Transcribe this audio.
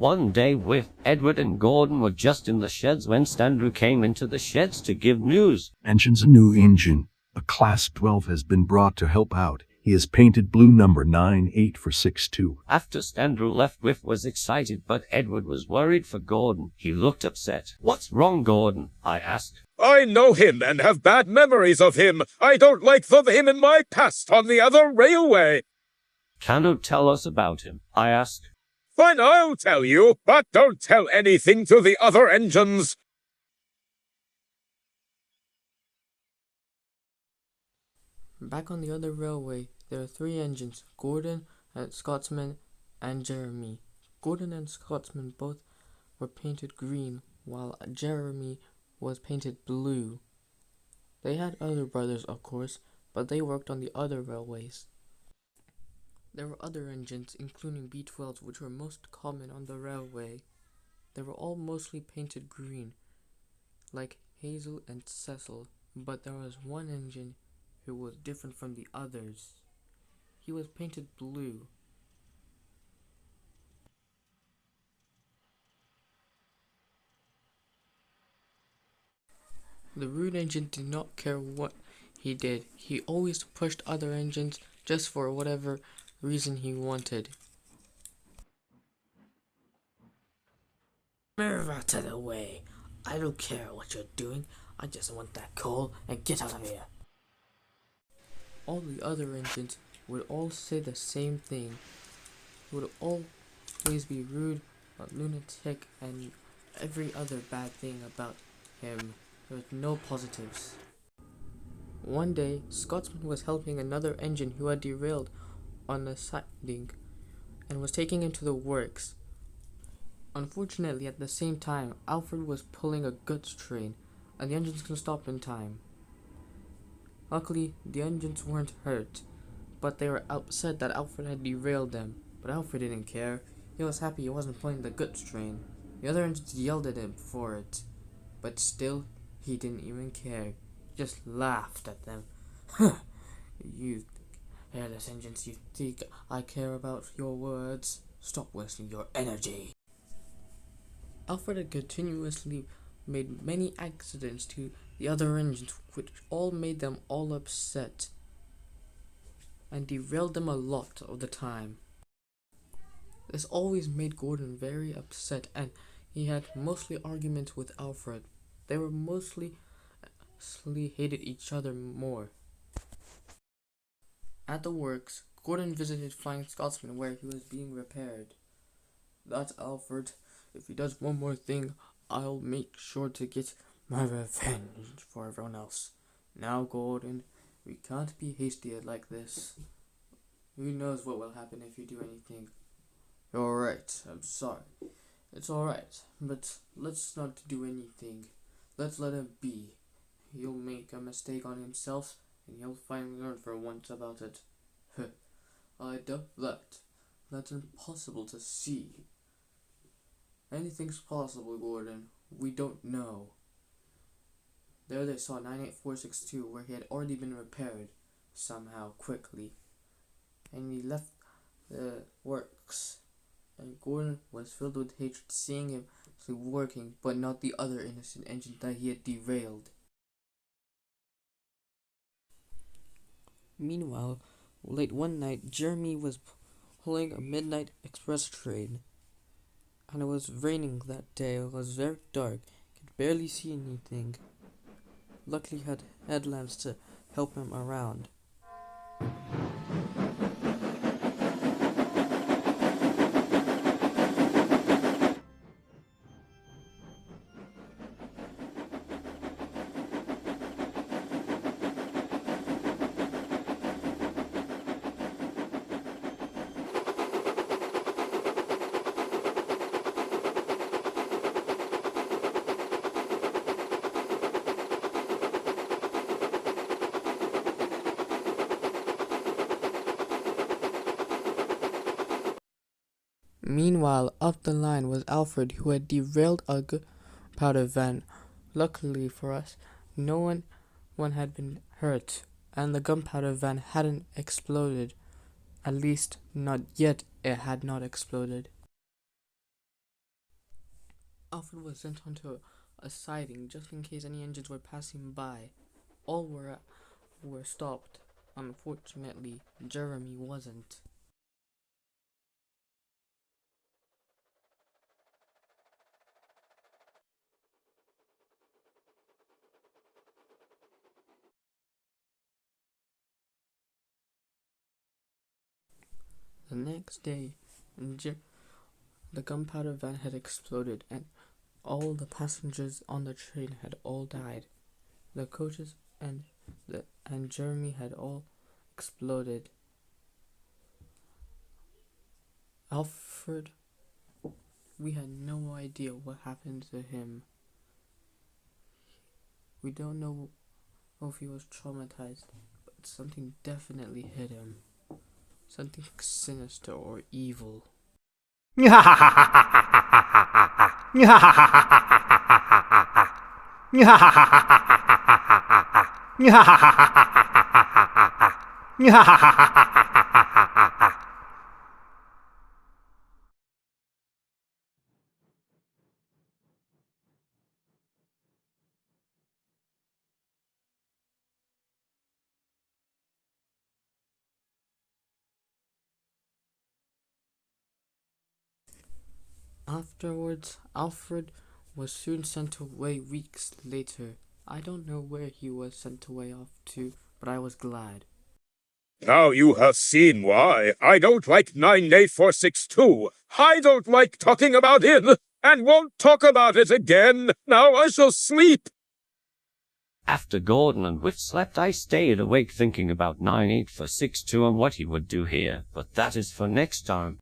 One day Edward and Gordon were just in the sheds when Andrew came into the sheds to give news. Mentions a new engine. A Class 12 has been brought to help out. He has painted blue number 98 for 6-2. After Andrew left, Whiff was excited, but Edward was worried for Gordon. He looked upset. "What's wrong, Gordon?" I asked. "I know him and have bad memories of him. I don't like him in my past on the other railway." "Can you tell us about him?" I asked. "Fine, I'll tell you, but don't tell anything to the other engines." Back on the other railway, there are 3 engines, Gordon, Scotsman, and Jeremy. Gordon and Scotsman both were painted green, while Jeremy was painted blue. They had other brothers, of course, but they worked on the other railways. There were other engines, including B12s, which were most common on the railway. They were all mostly painted green, like Hazel and Cecil, but there was one engine who was different from the others. He was painted blue. The rude engine did not care what he did. He always pushed other engines just for whatever reason he wanted. "Move out of the way. I don't care what you're doing. I just want that coal and get out of here." All the other engines would all say the same thing. He would always be rude, a lunatic, and every other bad thing about him. There was no positives. One day, Scotsman was helping another engine who had derailed on the siding and was taking him to the works. Unfortunately, at the same time, Alfred was pulling a goods train, and the engines couldn't stop in time. Luckily, the engines weren't hurt, but they were upset that Alfred had derailed them. But Alfred didn't care. He was happy he wasn't pulling the goods train. The other engines yelled at him for it, but still, he didn't even care. He just laughed at them. "You hairless engines, you think I care about your words? Stop wasting your energy." Alfred had continuously made many accidents to the other engines, which all made them all upset and derailed them a lot of the time. This always made Gordon very upset, and he had mostly arguments with Alfred. They were mostly hated each other more. At the works, Gordon visited Flying Scotsman where he was being repaired. "That's Alfred. If he does one more thing, I'll make sure to get my revenge for everyone else. Now, Gordon, we can't be hasty like this. Who knows what will happen if you do anything." "You're right. I'm sorry. It's alright, but let's not do anything. Let's let him be. He'll make a mistake on himself, and he'll finally learn for once about it." "I doubt that. That's impossible to see." "Anything's possible, Gordon. We don't know." There they saw 98462, where he had already been repaired, somehow, quickly. And he left the works. And Gordon was filled with hatred seeing him working, but not the other innocent engine that he had derailed. Meanwhile, late one night, Jeremy was pulling a midnight express train. And it was raining that day. It was very dark. He could barely see anything. Luckily, he had headlamps to help him around. Meanwhile, up the line was Alfred, who had derailed a gunpowder van. Luckily for us, no one had been hurt, and the gunpowder van hadn't exploded. At least, not yet, it had not exploded. Alfred was sent onto a siding just in case any engines were passing by. All were stopped. Unfortunately, Jeremy wasn't. The next day, the gunpowder van had exploded and all the passengers on the train had all died. The coaches and Jeremy had all exploded. Alfred, we had no idea what happened to him. We don't know if he was traumatized, but something definitely hit him. Something sinister or evil. Afterwards, Alfred was soon sent away weeks later. I don't know where he was sent away off to, but I was glad. Now you have seen why I don't like 98462. I don't like talking about him, and won't talk about it again. Now I shall sleep. After Gordon and Whiff slept, I stayed awake thinking about 98462 and what he would do here, but that is for next time.